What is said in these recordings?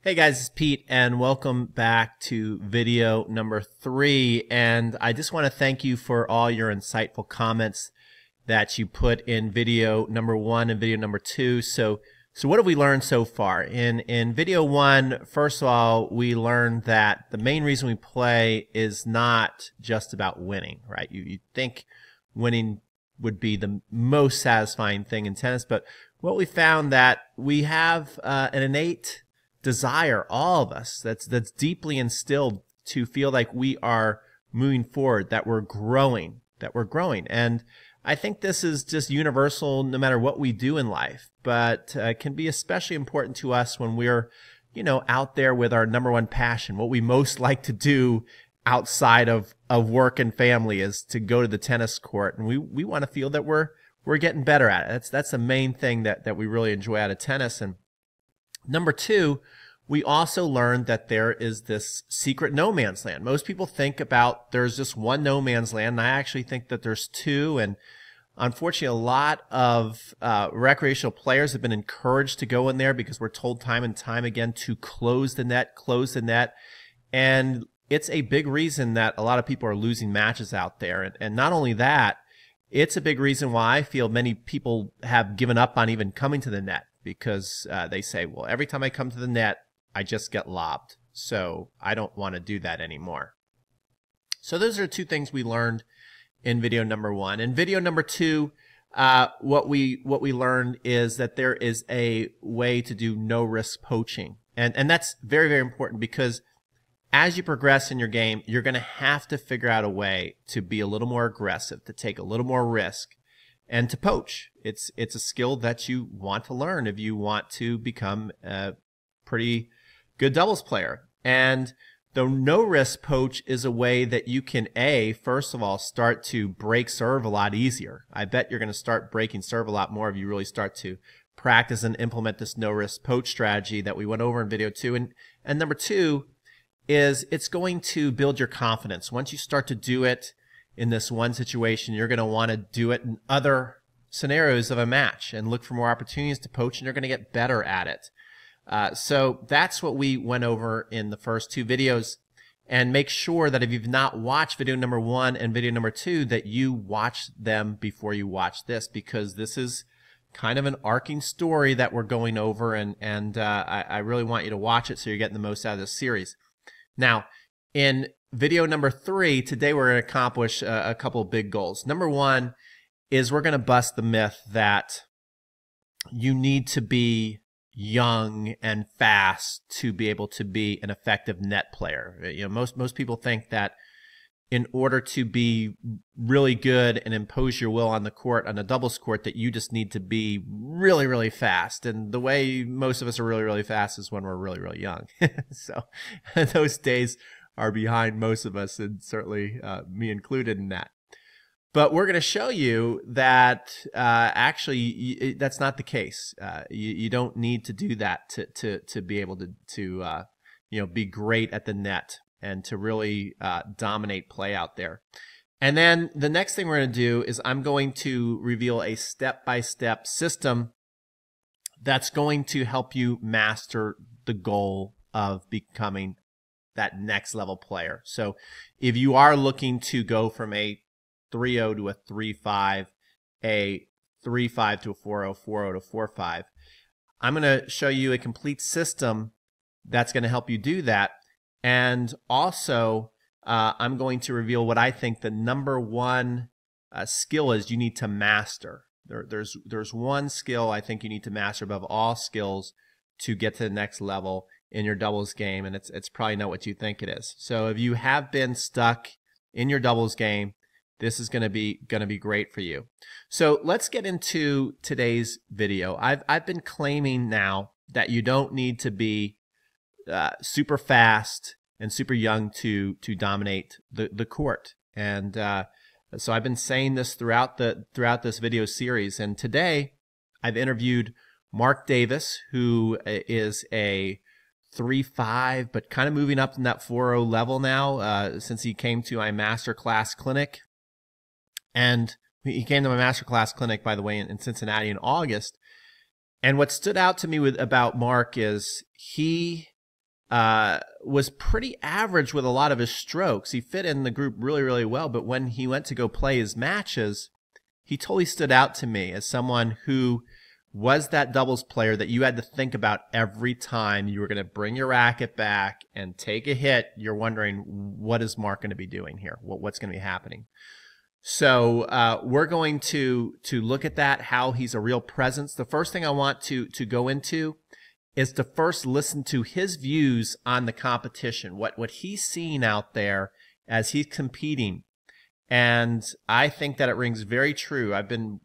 Hey guys, it's Pete and welcome back to video number 3. And I just want to thank you for all your insightful comments that you put in video number 1 and video number 2. So what have we learned so far? In video 1, first of all, we learned that the main reason we play is not just about winning, right? You think winning would be the most satisfying thing in tennis, but what we found that we have an innate desire, all of us, that's deeply instilled to feel like we are moving forward, that we're growing, And I think this is just universal no matter what we do in life, but can be especially important to us when we're, out there with our number one passion. What we most like to do outside of work and family is to go to the tennis court, and we want to feel that we're getting better at it. That's the main thing that we really enjoy out of tennis. And number 2, we also learned that there is this secret no man's land. Most people think about there's just one no man's land, and I actually think that there's 2. And unfortunately, a lot of recreational players have been encouraged to go in there because we're told time and time again to close the net. And it's a big reason that a lot of people are losing matches out there. And not only that, it's a big reason why I feel many people have given up on even coming to the net, because they say, well, every time I come to the net, I just get lobbed. So I don't want to do that anymore. So those are 2 things we learned in video number 1. In video number 2, what we learned is that there is a way to do no-risk poaching. And that's very, very important, because as you progress in your game, you're going to have to figure out a way to be a little more aggressive, to take a little more risk, and to poach. It's a skill that you want to learn if you want to become a pretty good doubles player. And the no-risk poach is a way that you can, first of all, start to break serve a lot easier. I bet you're going to start breaking serve a lot more if you really start to practice and implement this no-risk poach strategy that we went over in video 2. And number 2 is it's going to build your confidence. Once you start to do it in this one situation, you're going to want to do it in other scenarios of a match and look for more opportunities to poach, and you're going to get better at it. So that's what we went over in the first 2 videos. And make sure that if you've not watched video number 1 and video number 2, that you watch them before you watch this, because this is kind of an arcing story that we're going over, and I really want you to watch it so you're getting the most out of this series. Now, in video number 3, today we're going to accomplish a couple of big goals. Number 1 is we're going to bust the myth that you need to be young and fast to be able to be an effective net player. Most people think that in order to be really good and impose your will on the court, on the doubles court, that you just need to be really, really fast. And the way most of us are really, really fast is when we're really, really young. So those days are behind most of us, and certainly me included in that. But we're going to show you that actually that's not the case. You don't need to do that to be able to be great at the net and to really dominate play out there. And then the next thing we're going to do is I'm going to reveal a step-by-step system that's going to help you master the goal of becoming that next level player. So if you are looking to go from a 3-0 to a 3-5, a 3-5 to a 4-0, 4-0 to 4-5, I'm going to show you a complete system that's going to help you do that. And also, I'm going to reveal what I think the number 1 skill is you need to master. There's one skill I think you need to master above all skills to get to the next level in your doubles game, and it's probably not what you think it is. So if you have been stuck in your doubles game, this is going to be great for you. So let's get into today's video. I've been claiming now that you don't need to be super fast and super young to dominate the court, and so I've been saying this throughout this video series. And today I've interviewed Mark Davis, who is a 3-5, but kind of moving up in that 4-0 level now since he came to my masterclass clinic. And he came to my masterclass clinic, by the way, in Cincinnati in August. And what stood out to me about Mark is he was pretty average with a lot of his strokes. He fit in the group really, really well, but when he went to go play his matches, he totally stood out to me as someone who was that doubles player that you had to think about every time you were going to bring your racket back and take a hit. You're wondering, what is Mark going to be doing here? What's going to be happening? So we're going to look at that, how he's a real presence. The first thing I want to go into is to first listen to his views on the competition, what he's seeing out there as he's competing. And I think that it rings very true. I've been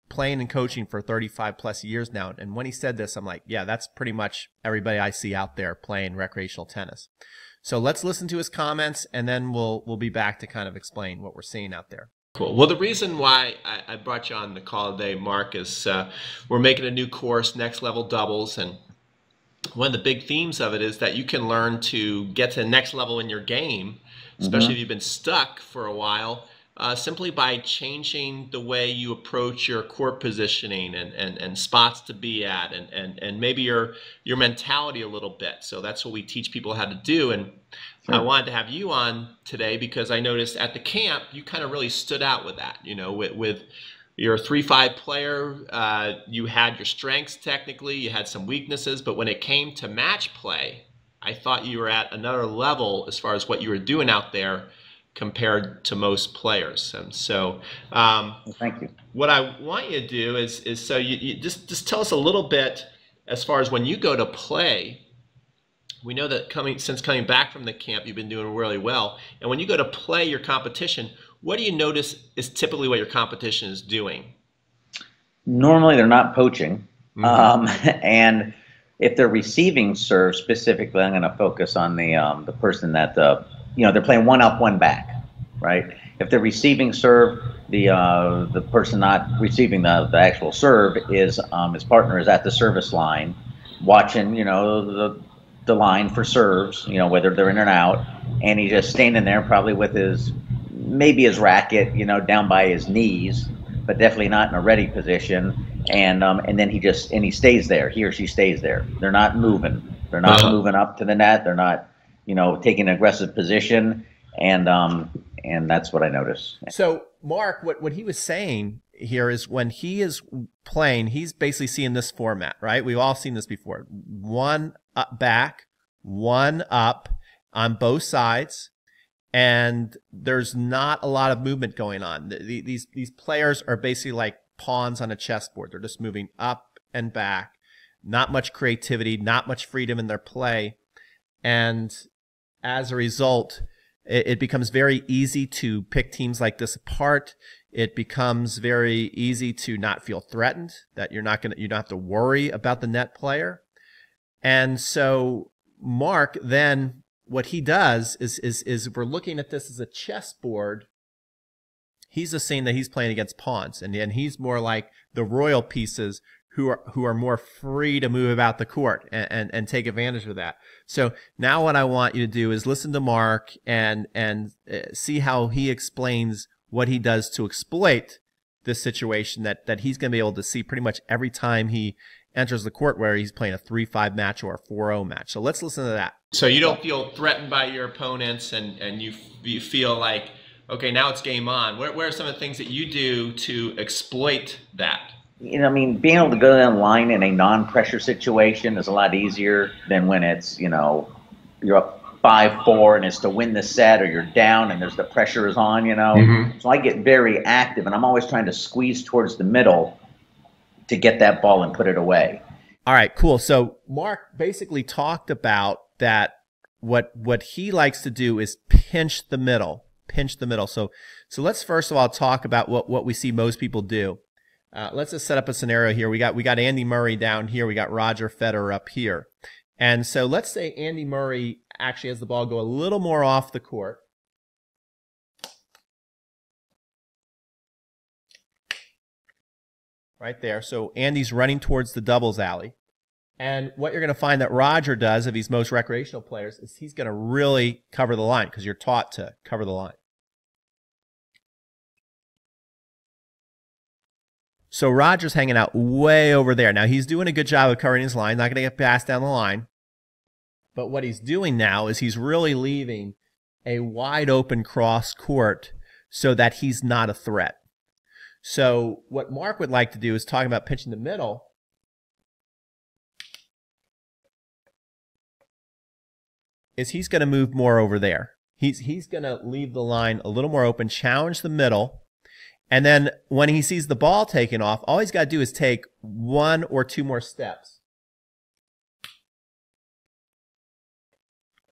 playing and coaching for 35 plus years now. And when he said this, I'm like, yeah, that's pretty much everybody I see out there playing recreational tennis. So let's listen to his comments, and then we'll be back to kind of explain what we're seeing out there. Cool. Well, the reason why I brought you on the call today, Mark, is we're making a new course, Next Level Doubles, and one of the big themes of it is that you can learn to get to the next level in your game, especially if you've been stuck for a while, simply by changing the way you approach your court positioning and spots to be at, and maybe your mentality a little bit. So that's what we teach people how to do. And I wanted to have you on today because I noticed at the camp you kind of really stood out with that. You know, with you're a 3-5 player, you had your strengths technically, you had some weaknesses, but when it came to match play, I thought you were at another level as far as what you were doing out there compared to most players. And so thank you. What I want you to do is so you just tell us a little bit as far as when you go to play. We know that since coming back from the camp, you've been doing really well. And when you go to play your competition, what do you notice is typically what your competition is doing? Normally, they're not poaching. And if they're receiving serve specifically, I'm going to focus on the person that they're playing one up, one back, right? If they're receiving serve, the person not receiving the actual serve is his partner is at the service line, watching the line for serves, whether they're in or out, and he's just standing there probably with his racket, down by his knees, but definitely not in a ready position. And then he stays there. He or she stays there. They're not moving. They're not moving up to the net. They're not, taking an aggressive position. And that's what I noticed. So Mark, what he was saying here is when he is playing, he's basically seeing this format, right? We've all seen this before. One up back, one up on both sides, and there's not a lot of movement going on. These players are basically like pawns on a chessboard. They're just moving up and back, not much creativity, not much freedom in their play. And as a result, it becomes very easy to pick teams like this apart. It becomes very easy to not feel threatened, that you don't have to worry about the net player. And so Mark, then what he does is we're looking at this as a chessboard. He's just saying that he's playing against pawns, and he's more like the royal pieces who are more free to move about the court and take advantage of that. So now what I want you to do is listen to Mark and see how he explains what he does to exploit this situation that he's going to be able to see pretty much every time he enters the court, where he's playing a 3-5 match or a 4-0 match. So let's listen to that. So you don't feel threatened by your opponents, and you feel like, okay, now it's game on. What are some of the things that you do to exploit that? Being able to go down the line in a non-pressure situation is a lot easier than when it's, you're up 5-4 and it's to win the set, or you're down and the pressure is on, So I get very active, and I'm always trying to squeeze towards the middle to get that ball and put it away. All right, cool. So Mark basically talked about that. What he likes to do is pinch the middle. So let's first of all talk about what we see most people do. Let's just set up a scenario here. We got Andy Murray down here. We got Roger Federer up here. And so let's say Andy Murray actually has the ball go a little more off the court. Right there. So Andy's running towards the doubles alley. And what you're going to find that Roger does, if he's most recreational players, is he's going to really cover the line, because you're taught to cover the line. So Roger's hanging out way over there. Now, he's doing a good job of covering his line, not going to get passed down the line. But what he's doing now is he's really leaving a wide open cross court so that he's not a threat. So what Mark would like to do is talking about pitching the middle. Is he's going to move more over there. He's going to leave the line a little more open, challenge the middle, and then when he sees the ball taken off, all he's got to do is take 1 or 2 more steps.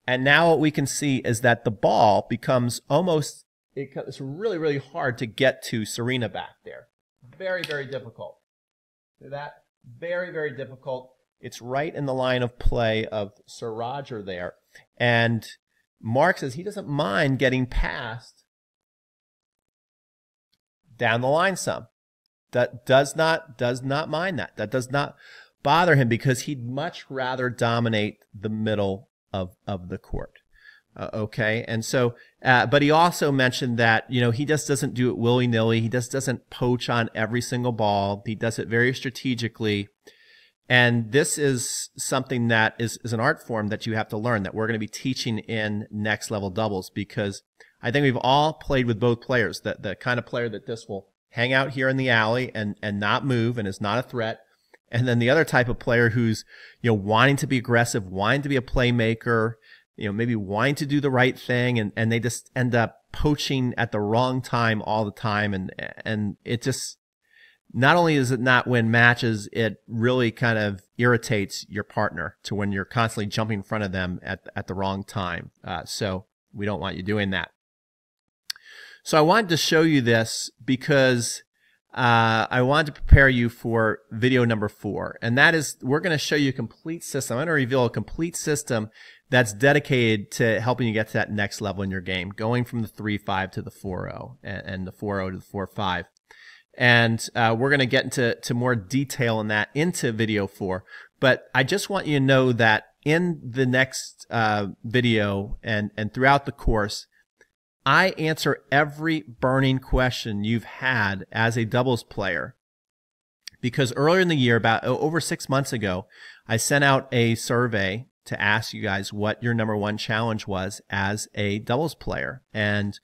And now what we can see is that the ball becomes almost, it's really, really hard to get to Serena back there. Very, very difficult. See that? Very, very difficult. It's right in the line of play of Sir Roger there. And Mark says he doesn't mind getting past down the line some. That does not mind that. That does not bother him because he'd much rather dominate the middle of the court. Okay, and so, but he also mentioned that, you know, he just doesn't do it willy-nilly. He just doesn't poach on every single ball. He does it very strategically. And this is something that is an art form that you have to learn, that we're going to be teaching in next level doubles, because I think we've all played with both players, the kind of player that this will hang out here in the alley and not move and is not a threat. And then the other type of player who's, you know, wanting to be aggressive, wanting to be a playmaker, you know, maybe wanting to do the right thing, and they just end up poaching at the wrong time all the time. And it just, not only does it not win matches, it really kind of irritates your partner to when you're constantly jumping in front of them at the wrong time. So we don't want you doing that. So I wanted to show you this because I wanted to prepare you for video number 4. And that is, we're going to show you a complete system. I'm going to reveal a complete system that's dedicated to helping you get to that next level in your game, going from the 3-5 to the 4-0 and the 4-0 to the 4-5. And we're going to get into more detail on that into video 4. But I just want you to know that in the next video and throughout the course, I answer every burning question you've had as a doubles player. Because earlier in the year, about over 6 months ago, I sent out a survey to ask you guys what your #1 challenge was as a doubles player. And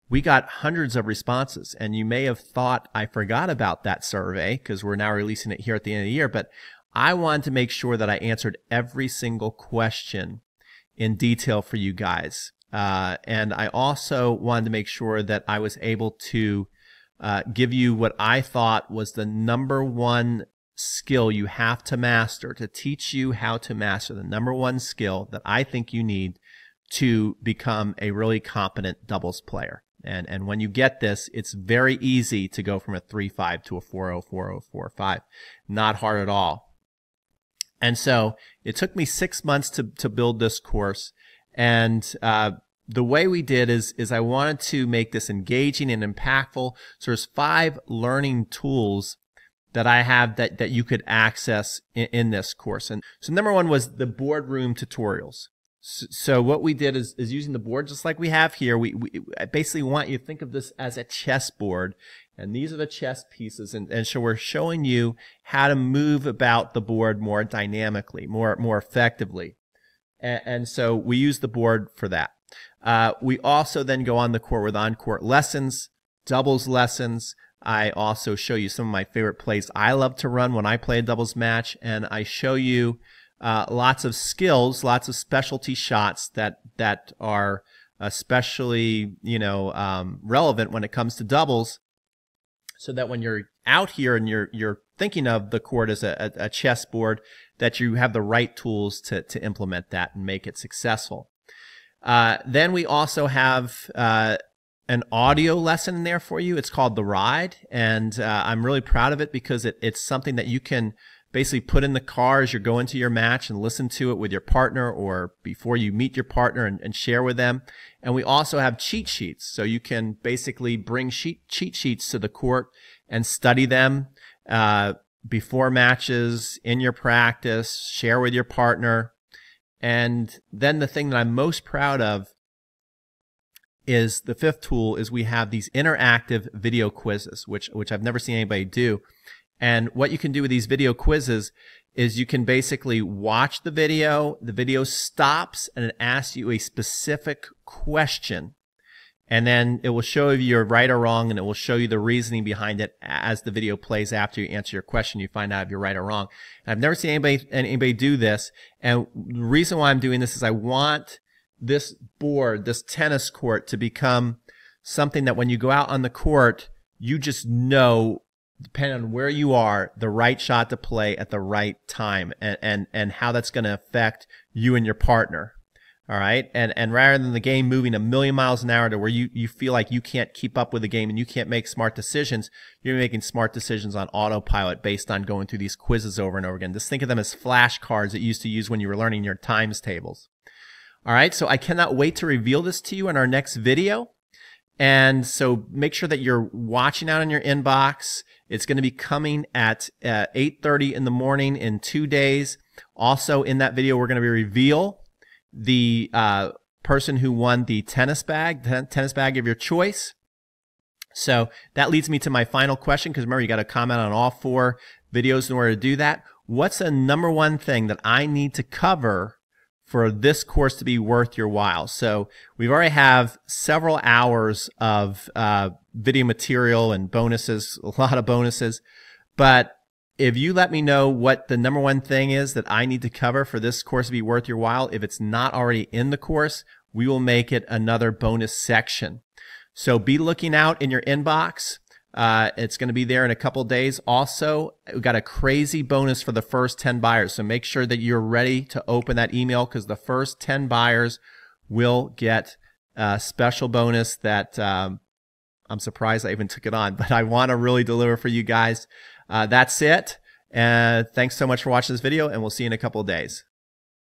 we got hundreds of responses, and you may have thought I forgot about that survey because we're now releasing it here at the end of the year, but I wanted to make sure that I answered every single question in detail for you guys. And I also wanted to make sure that I was able to give you what I thought was the #1 skill you have to master, to teach you how to master the #1 skill that I think you need to become a really competent doubles player. And when you get this, it's very easy to go from a 3-5 to a 4-0, 4-0, 4-5. Not hard at all. And so it took me 6 months to build this course. And the way we did is I wanted to make this engaging and impactful. So there's 5 learning tools that I have that you could access in this course. And so #1 was the boardroom tutorials. So what we did is using the board just like we have here. I basically want you to think of this as a chessboard, and these are the chess pieces. And so we're showing you how to move about the board more dynamically, more effectively. And so we use the board for that. We also then go on the court with on-court lessons, doubles lessons. I also show you some of my favorite plays I love to run when I play a doubles match, and I show you lots of skills, lots of specialty shots that are especially relevant when it comes to doubles, so that when you're out here and you're thinking of the court as a chessboard, that you have the right tools to implement that and make it successful. Then we also have an audio lesson in there for you. It's called The Ride, and I'm really proud of it because it's something that you can basically put in the car as you're going to your match and listen to it with your partner or before you meet your partner and share with them. And we also have cheat sheets, so you can basically bring cheat sheets to the court and study them before matches, in your practice, share with your partner. And then the thing that I'm most proud of is the 5th tool is we have these interactive video quizzes, which I've never seen anybody do. And what you can do with these video quizzes is you can basically watch the video stops, and it asks you a specific question. And then it will show you you're right or wrong, and it will show you the reasoning behind it as the video plays. After you answer your question, you find out if you're right or wrong. And I've never seen anybody do this. And the reason why I'm doing this is I want this board, this tennis court, to become something that when you go out on the court, you just know, depending on where you are, the right shot to play at the right time, and how that's going to affect you and your partner. All right. And rather than the game moving a million miles an hour to where you feel like you can't keep up with the game and you can't make smart decisions, you're making smart decisions on autopilot based on going through these quizzes over and over again. Just think of them as flashcards that you used to use when you were learning your times tables. All right. So I cannot wait to reveal this to you in our next video. And so make sure that you're watching out in your inbox. It's going to be coming at 8:30 in the morning in 2 days. Also in that video, we're going to reveal the person who won the tennis bag of your choice. So that leads me to my final question, because remember, you got to comment on all 4 videos in order to do that. What's the number one thing that I need to cover for this course to be worth your while? So we've already have several hours of video material and bonuses, a lot of bonuses. But if you let me know what the number one thing is that I need to cover for this course to be worth your while, if it's not already in the course, we will make it another bonus section. So be looking out in your inbox. It's going to be there in a couple days. Also, we got a crazy bonus for the first 10 buyers. So make sure that you're ready to open that email, because the first 10 buyers will get a special bonus that I'm surprised I even took it on, but I want to really deliver for you guys. That's it. Thanks so much for watching this video, and we'll see you in a couple of days.